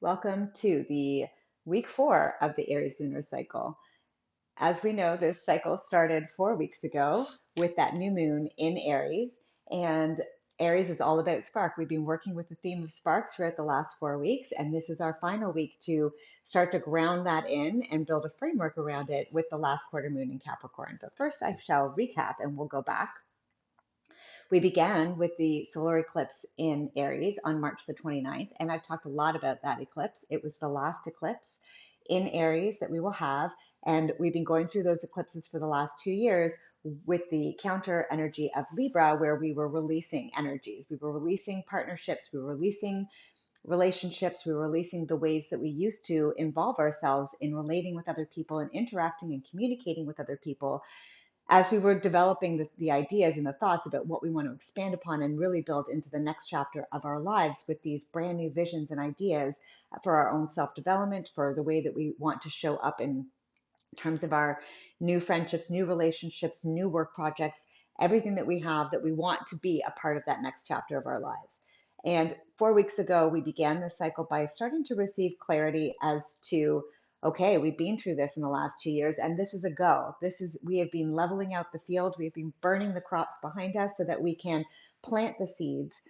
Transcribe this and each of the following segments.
Welcome to the week 4 of the Aries lunar cycle. As we know, this cycle started 4 weeks ago with that new moon in Aries, and Aries is all about spark. We've been working with the theme of spark throughout the last 4 weeks, and this is our final week to start to ground that in and build a framework around it with the last quarter moon in Capricorn. But first, I shall recap and we'll go back. We began with the solar eclipse in Aries on March the 29th, and I've talked a lot about that eclipse. It was the last eclipse in Aries that we will have, and we've been going through those eclipses for the last 2 years with the counter energy of Libra, where we were releasing energies. We were releasing partnerships, we were releasing relationships, we were releasing the ways that we used to involve ourselves in relating with other people and interacting and communicating with other people as we were developing the ideas and the thoughts about what we want to expand upon and really build into the next chapter of our lives with these brand new visions and ideas for our own self development, for the way that we want to show up in terms of our new friendships, new relationships, new work projects, everything that we have that we want to be a part of that next chapter of our lives. And 4 weeks ago, we began this cycle by starting to receive clarity as to, okay, we've been through this in the last 2 years, and this is a go. We have been leveling out the field, we've been burning the crops behind us so that we can plant the seeds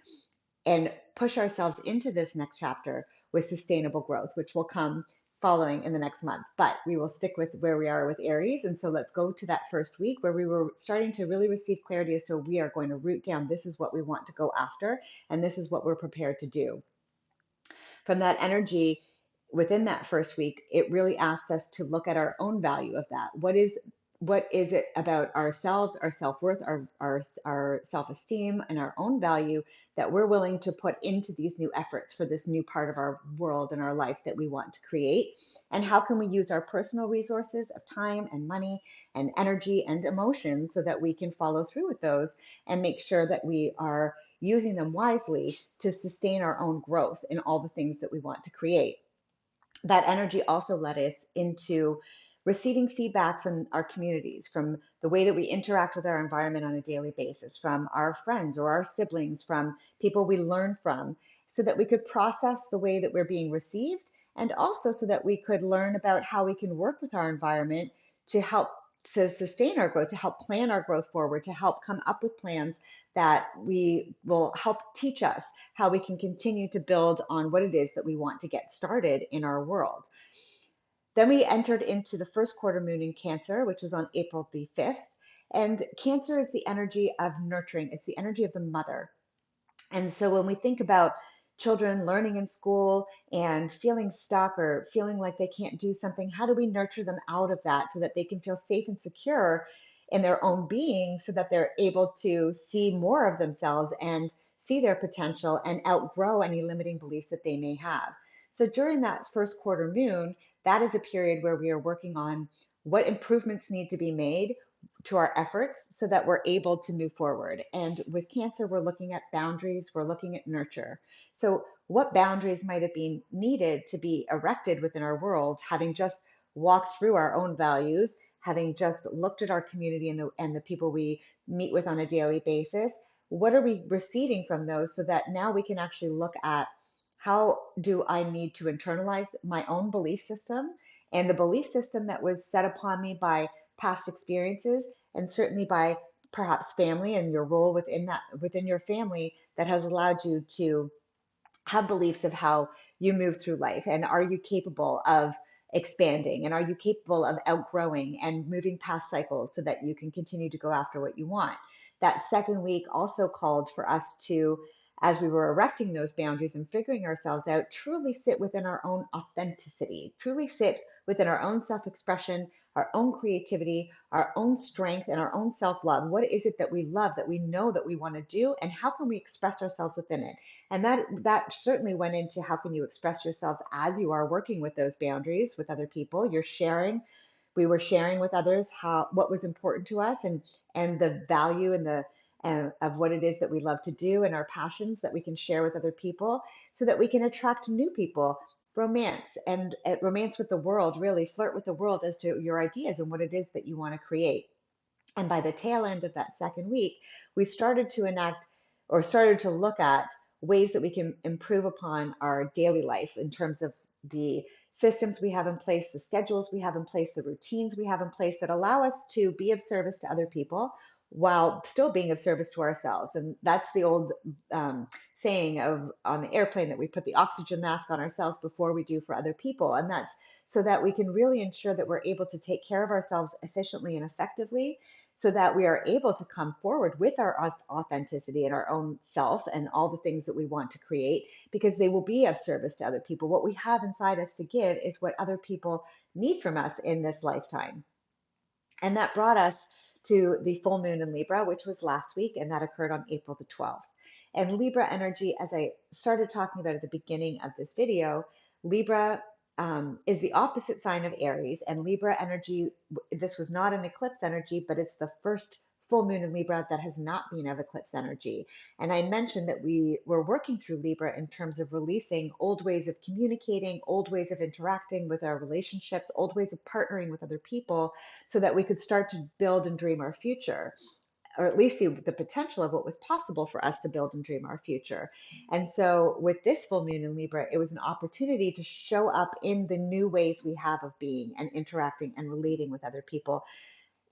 and push ourselves into this next chapter with sustainable growth, which will come following in the next month. But we will stick with where we are with Aries. And so let's go to that first week where we were starting to really receive clarity as to we are going to root down, this is what we want to go after, and this is what we're prepared to do. From that energy within that first week, it really asked us to look at our own value of that. What is it about ourselves, our self-worth, our self-esteem, and our own value that we're willing to put into these new efforts for this new part of our world and our life that we want to create? And how can we use our personal resources of time and money and energy and emotion so that we can follow through with those and make sure that we are using them wisely to sustain our own growth in all the things that we want to create? That energy also led us into receiving feedback from our communities, from the way that we interact with our environment on a daily basis, from our friends or our siblings, from people we learn from, so that we could process the way that we're being received, and also so that we could learn about how we can work with our environment to help to sustain our growth, to help plan our growth forward, to help come up with plans that we will help teach us how we can continue to build on what it is that we want to get started in our world. Then we entered into the first quarter moon in Cancer, which was on April the 5th. And Cancer is the energy of nurturing, it's the energy of the mother. And so when we think about children learning in school and feeling stuck or feeling like they can't do something, how do we nurture them out of that so that they can feel safe and secure in their own being so that they're able to see more of themselves and see their potential and outgrow any limiting beliefs that they may have? So during that first quarter moon, that is a period where we are working on what improvements need to be made to our efforts so that we're able to move forward. And with Cancer, we're looking at boundaries, we're looking at nurture. So, what boundaries might have been needed to be erected within our world, having just walked through our own values, having just looked at our community and the people we meet with on a daily basis? What are we receiving from those so that now we can actually look at how do I need to internalize my own belief system and the belief system that was set upon me by past experiences and certainly by perhaps family and your role within your family that has allowed you to have beliefs of how you move through life, and are you capable of expanding, and are you capable of outgrowing and moving past cycles so that you can continue to go after what you want? That second week also called for us to, as we were erecting those boundaries and figuring ourselves out, truly sit within our own authenticity, truly sit within our own self-expression, our own creativity, our own strength, and our own self-love. What is it that we love, that we know that we want to do, and how can we express ourselves within it? And that certainly went into how can you express yourself as you are working with those boundaries with other people. You're sharing. We were sharing with others how what was important to us and the value and the of what it is that we love to do and our passions that we can share with other people so that we can attract new people, romance and romance with the world, really flirt with the world as to your ideas and what it is that you want to create. And by the tail end of that second week, we started to enact or started to look at ways that we can improve upon our daily life in terms of the systems we have in place, the schedules we have in place, the routines we have in place that allow us to be of service to other people while still being of service to ourselves. And that's the old saying of on the airplane that we put the oxygen mask on ourselves before we do for other people. And that's so that we can really ensure that we're able to take care of ourselves efficiently and effectively so that we are able to come forward with our authenticity and our own self and all the things that we want to create because they will be of service to other people. What we have inside us to give is what other people need from us in this lifetime. And that brought us to the full moon in Libra, which was last week, and that occurred on April the 12th. And Libra energy, as I started talking about at the beginning of this video, Libra is the opposite sign of Aries, and Libra energy, this was not an eclipse energy, but it's the first full moon in Libra that has not been of eclipse energy. And I mentioned that we were working through Libra in terms of releasing old ways of communicating, old ways of interacting with our relationships, old ways of partnering with other people so that we could start to build and dream our future, or at least see the potential of what was possible for us to build and dream our future. And so with this full moon in Libra, it was an opportunity to show up in the new ways we have of being and interacting and relating with other people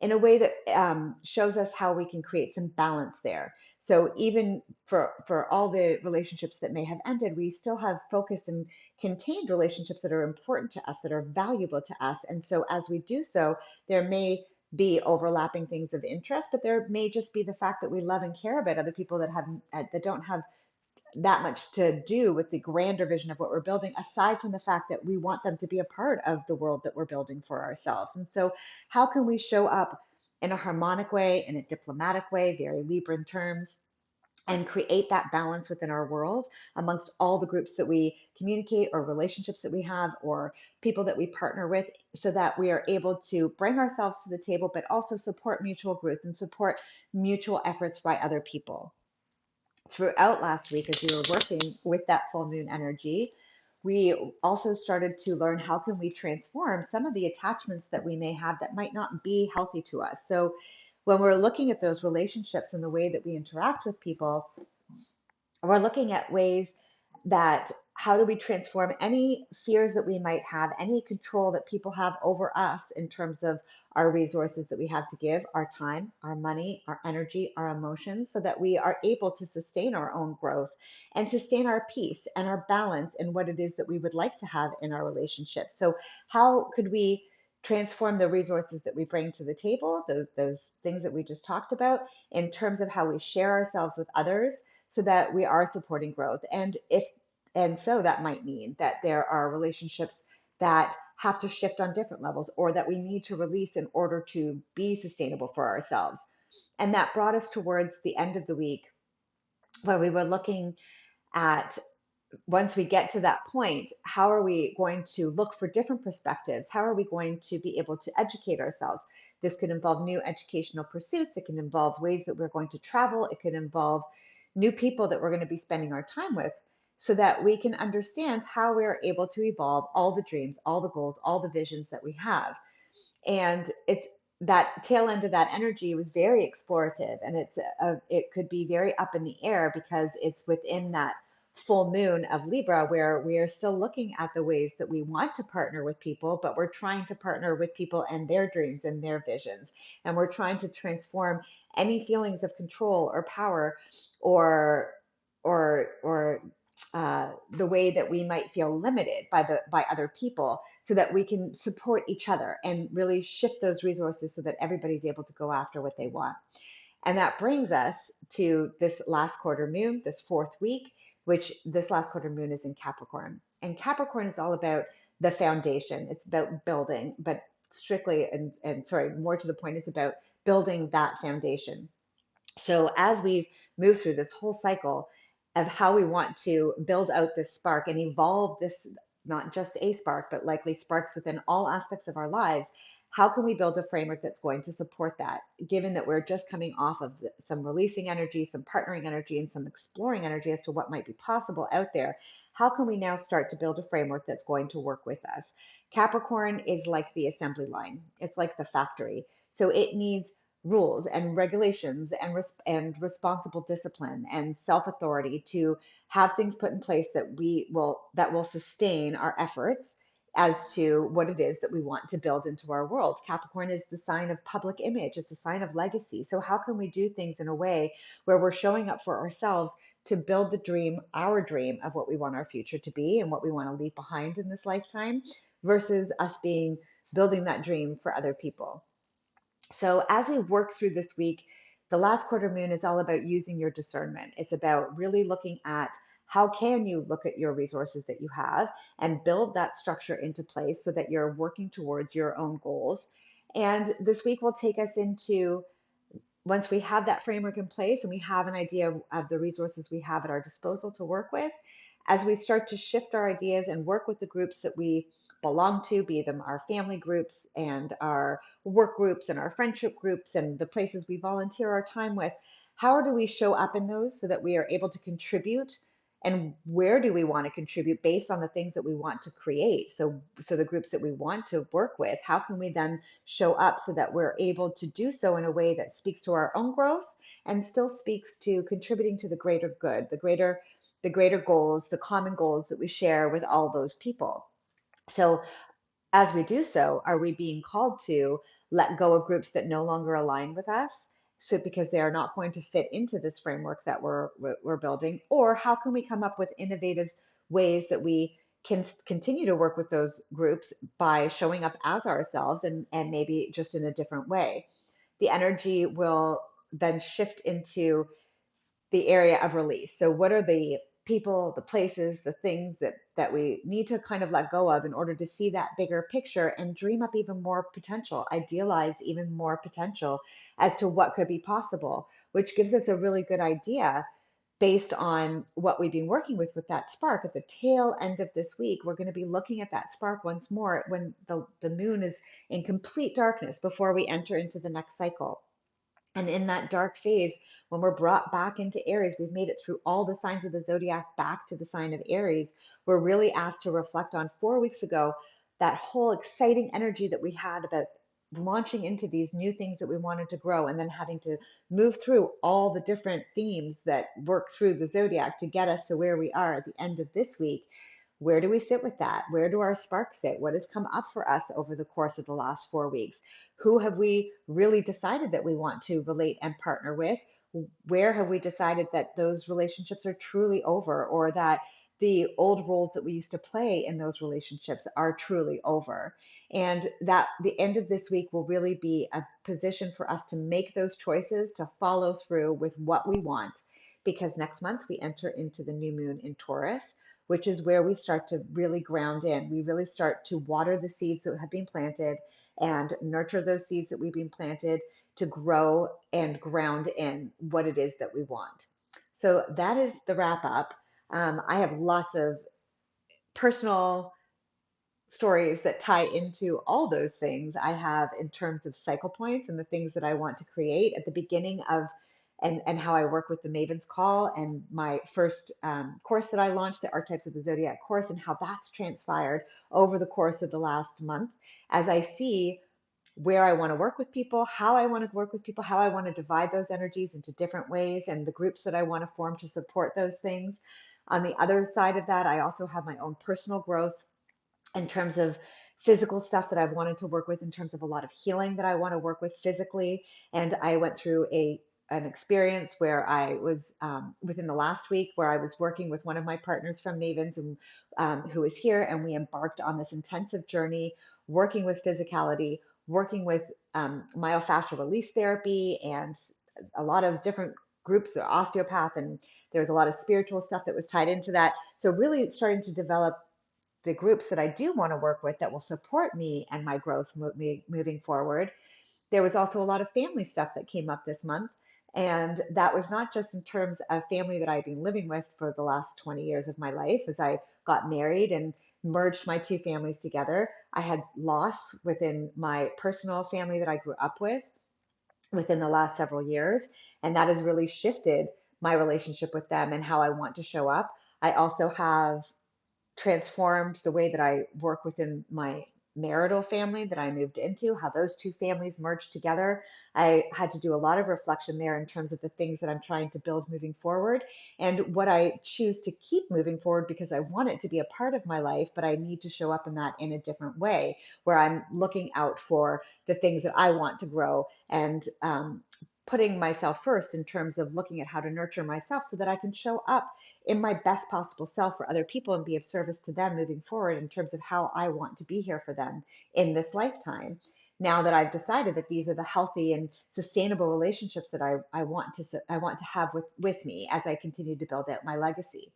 in a way that shows us how we can create some balance there. So even for all the relationships that may have ended, we still have focused and contained relationships that are important to us, that are valuable to us. And so as we do so, there may be overlapping things of interest, but there may just be the fact that we love and care about other people that don't have that much to do with the grander vision of what we're building, aside from the fact that we want them to be a part of the world that we're building for ourselves. And so, how can we show up in a harmonic way, in a diplomatic way, very Libran terms, and create that balance within our world amongst all the groups that we communicate or relationships that we have or people that we partner with so that we are able to bring ourselves to the table, but also support mutual growth and support mutual efforts by other people? Throughout last week, as we were working with that full moon energy, we also started to learn how can we transform some of the attachments that we may have that might not be healthy to us. So when we're looking at those relationships and the way that we interact with people, we're looking at ways that how do we transform any fears that we might have, any control that people have over us in terms of our resources that we have to give, our time, our money, our energy, our emotions, so that we are able to sustain our own growth and sustain our peace and our balance in what it is that we would like to have in our relationship. So how could we transform the resources that we bring to the table, those things that we just talked about, in terms of how we share ourselves with others so that we are supporting growth. And so that might mean that there are relationships that have to shift on different levels or that we need to release in order to be sustainable for ourselves. And that brought us towards the end of the week where we were looking at, once we get to that point, how are we going to look for different perspectives? How are we going to be able to educate ourselves? This could involve new educational pursuits. It can involve ways that we're going to travel. It could involve new people that we're going to be spending our time with so that we can understand how we're able to evolve all the dreams, all the goals, all the visions that we have. And it's that tail end of that energy was very explorative, and it could be very up in the air because it's within that full moon of Libra where we are still looking at the ways that we want to partner with people, but we're trying to partner with people and their dreams and their visions, and we're trying to transform any feelings of control or power or the way that we might feel limited by other people so that we can support each other and really shift those resources so that everybody's able to go after what they want. And that brings us to this last quarter moon, this fourth week, which this last quarter moon is in Capricorn. And Capricorn is all about the foundation. It's about building, but strictly, and sorry, more to the point, it's about building that foundation. So as we've moved through this whole cycle of how we want to build out this spark and evolve this, not just a spark, but likely sparks within all aspects of our lives, how can we build a framework that's going to support that, given that we're just coming off of some releasing energy, some partnering energy, and some exploring energy as to what might be possible out there? How can we now start to build a framework that's going to work with us? Capricorn is like the assembly line. It's like the factory. So it needs rules and regulations and responsible discipline and self-authority to have things put in place that will sustain our efforts as to what it is that we want to build into our world. Capricorn is the sign of public image, it's a sign of legacy. So how can we do things in a way where we're showing up for ourselves to build the dream, our dream of what we want our future to be and what we want to leave behind in this lifetime versus us being building that dream for other people. So as we work through this week, the last quarter moon is all about using your discernment. It's about really looking at how can you look at your resources that you have and build that structure into place so that you're working towards your own goals. And this week will take us into, once we have that framework in place and we have an idea of the resources we have at our disposal to work with, as we start to shift our ideas and work with the groups that we belong to, be them our family groups and our work groups and our friendship groups and the places we volunteer our time with, how do we show up in those so that we are able to contribute, and where do we want to contribute based on the things that we want to create? So the groups that we want to work with, how can we then show up so that we're able to do so in a way that speaks to our own growth and still speaks to contributing to the greater good, the greater goals, the common goals that we share with all those people. So as we do so, are we being called to let go of groups that no longer align with us? So because they are not going to fit into this framework that we're building, or how can we come up with innovative ways that we can continue to work with those groups by showing up as ourselves and maybe just in a different way? The energy will then shift into the area of release. So what are the people, the places, the things that we need to kind of let go of in order to see that bigger picture and dream up even more potential, idealize even more potential as to what could be possible, which gives us a really good idea based on what we've been working with that spark. At the tail end of this week, we're going to be looking at that spark once more when the moon is in complete darkness before we enter into the next cycle. And in that dark phase, when we're brought back into Aries, we've made it through all the signs of the zodiac back to the sign of Aries. We're really asked to reflect on 4 weeks ago that whole exciting energy that we had about launching into these new things that we wanted to grow and then having to move through all the different themes that work through the zodiac to get us to where we are at the end of this week. Where do we sit with that? Where do our sparks sit? What has come up for us over the course of the last 4 weeks? Who have we really decided that we want to relate and partner with? Where have we decided that those relationships are truly over, or that the old roles that we used to play in those relationships are truly over? And that the end of this week will really be a position for us to make those choices, to follow through with what we want. Because next month we enter into the new moon in Taurus, which is where we start to really ground in. We really start to water the seeds that have been planted and nurture those seeds that we've been planted to grow and ground in what it is that we want. So that is the wrap up. I have lots of personal stories that tie into all those things I have in terms of cycle points and the things that I want to create at the beginning of, and how I work with the Maven's Call and my first course that I launched, the Archetypes of the Zodiac course, and how that's transpired over the course of the last month as I see where I want to work with people, how I want to work with people, how I want to divide those energies into different ways, and the groups that I want to form to support those things. On the other side of that, I also have my own personal growth in terms of physical stuff that I've wanted to work with, in terms of a lot of healing that I want to work with physically. And I went through an experience where I was within the last week where I was working with one of my partners from Mavens and who is here, and we embarked on this intensive journey working with physicality, working with myofascial release therapy and a lot of different groups, osteopath, and there was a lot of spiritual stuff that was tied into that. So really starting to develop the groups that I do want to work with that will support me and my growth moving forward. There was also a lot of family stuff that came up this month. And that was not just in terms of family that I've been living with for the last 20 years of my life as I got married and merged my two families together. I had loss within my personal family that I grew up with within the last several years. And that has really shifted my relationship with them and how I want to show up. I also have transformed the way that I work within my marital family that I moved into, how those two families merged together. I had to do a lot of reflection there in terms of the things that I'm trying to build moving forward and what I choose to keep moving forward because I want it to be a part of my life, but I need to show up in that in a different way where I'm looking out for the things that I want to grow and putting myself first in terms of looking at how to nurture myself so that I can show up in my best possible self for other people and be of service to them moving forward in terms of how I want to be here for them in this lifetime. Now that I've decided that these are the healthy and sustainable relationships that I want to have with me as I continue to build out my legacy.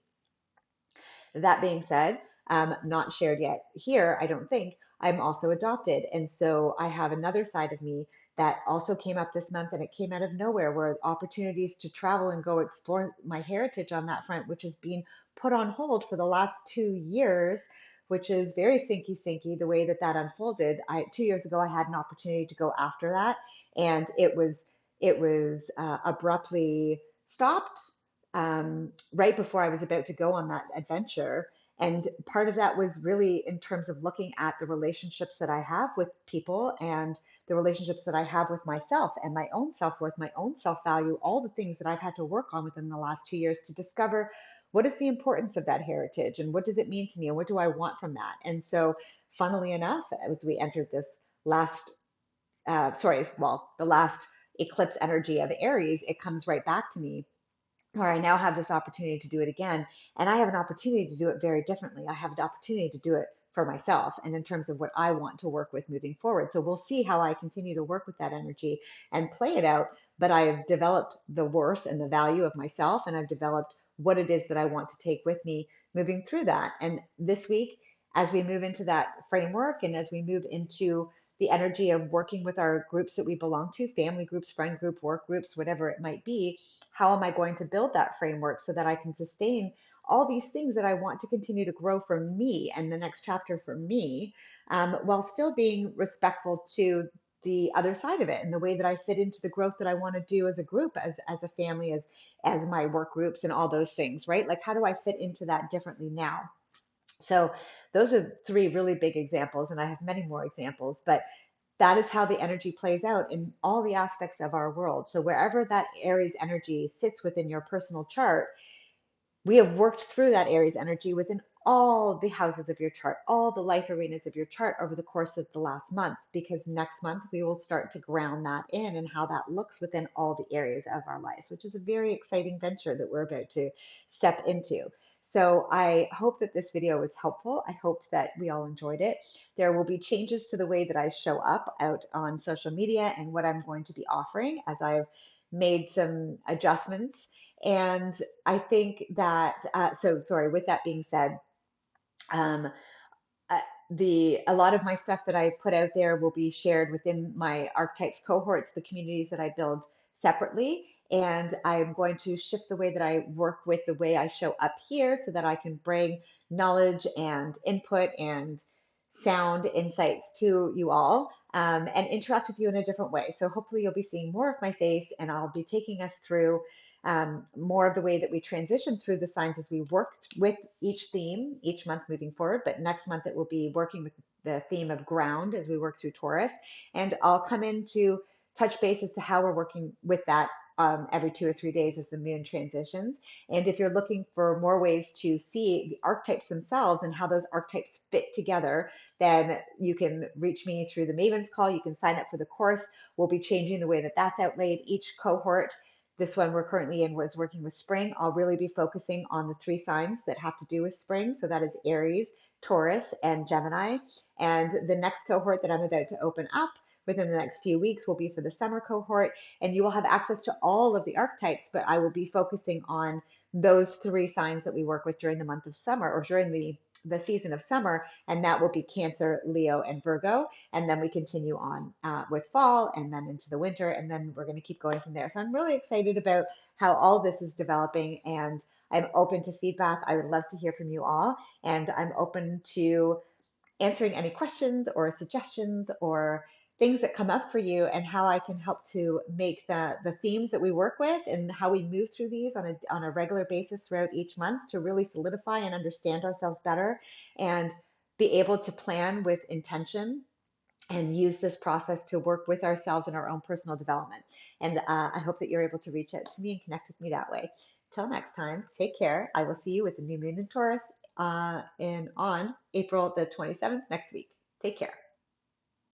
That being said, not shared yet here, I don't think, I'm also adopted. And so I have another side of me that also came up this month and it came out of nowhere where opportunities to travel and go explore my heritage on that front, which has been put on hold for the last 2 years, which is very sinky the way that that unfolded. 2 years ago, I had an opportunity to go after that and it was abruptly stopped right before I was about to go on that adventure. And part of that was really in terms of looking at the relationships that I have with people and the relationships that I have with myself and my own self worth, my own self value, all the things that I've had to work on within the last 2 years to discover what is the importance of that heritage and what does it mean to me and what do I want from that. And so, funnily enough, as we entered this last, the last eclipse energy of Aries, it comes right back to me or I now have this opportunity to do it again. And I have an opportunity to do it very differently. I have an opportunity to do it for myself and in terms of what I want to work with moving forward. So we'll see how I continue to work with that energy and play it out. But I have developed the worth and the value of myself, and I've developed what it is that I want to take with me moving through that. And this week, as we move into that framework and as we move into the energy of working with our groups that we belong to, family groups, friend group, work groups, whatever it might be, how am I going to build that framework so that I can sustain all these things that I want to continue to grow for me and the next chapter for me, while still being respectful to the other side of it and the way that I fit into the growth that I want to do as a group, as a family, as my work groups and all those things, right? Like how do I fit into that differently now? So those are three really big examples, and I have many more examples, but that is how the energy plays out in all the aspects of our world. So wherever that Aries energy sits within your personal chart, we have worked through that Aries energy within all the houses of your chart, all the life arenas of your chart over the course of the last month, because next month we will start to ground that in and how that looks within all the areas of our lives, which is a very exciting venture that we're about to step into. So I hope that this video was helpful. I hope that we all enjoyed it. There will be changes to the way that I show up out on social media and what I'm going to be offering as I've made some adjustments. And I think that, so sorry, with that being said, um, uh, a lot of my stuff that I put out there will be shared within my archetypes cohorts, the communities that I build separately. And I'm going to shift the way that I work with the way I show up here so that I can bring knowledge and input and sound insights to you all and interact with you in a different way. So hopefully you'll be seeing more of my face and I'll be taking us through more of the way that we transition through the signs as we work with each theme each month moving forward. But next month it will be working with the theme of ground as we work through Taurus. And I'll come in to touch base as to how we're working with that every 2 or 3 days as the moon transitions. And if you're looking for more ways to see the archetypes themselves and how those archetypes fit together, then you can reach me through the Maven's Call. You can sign up for the course. We'll be changing the way that that's outlaid. Each cohort, this one we're currently in was working with spring. I'll really be focusing on the three signs that have to do with spring. So that is Aries, Taurus, and Gemini. And the next cohort that I'm about to open up within the next few weeks will be for the summer cohort. And you will have access to all of the archetypes, but I will be focusing on those three signs that we work with during the month of summer or during the season of summer, and that will be Cancer, Leo, and Virgo. And then we continue on with fall and then into the winter, and then we're going to keep going from there. So I'm really excited about how all this is developing, and I'm open to feedback. I would love to hear from you all, and I'm open to answering any questions or suggestions or things that come up for you and how I can help to make the themes that we work with and how we move through these on a regular basis throughout each month to really solidify and understand ourselves better and be able to plan with intention and use this process to work with ourselves in our own personal development. And I hope that you're able to reach out to me and connect with me that way. Till next time, take care. I will see you with the new moon in Taurus on April the 27th next week. Take care.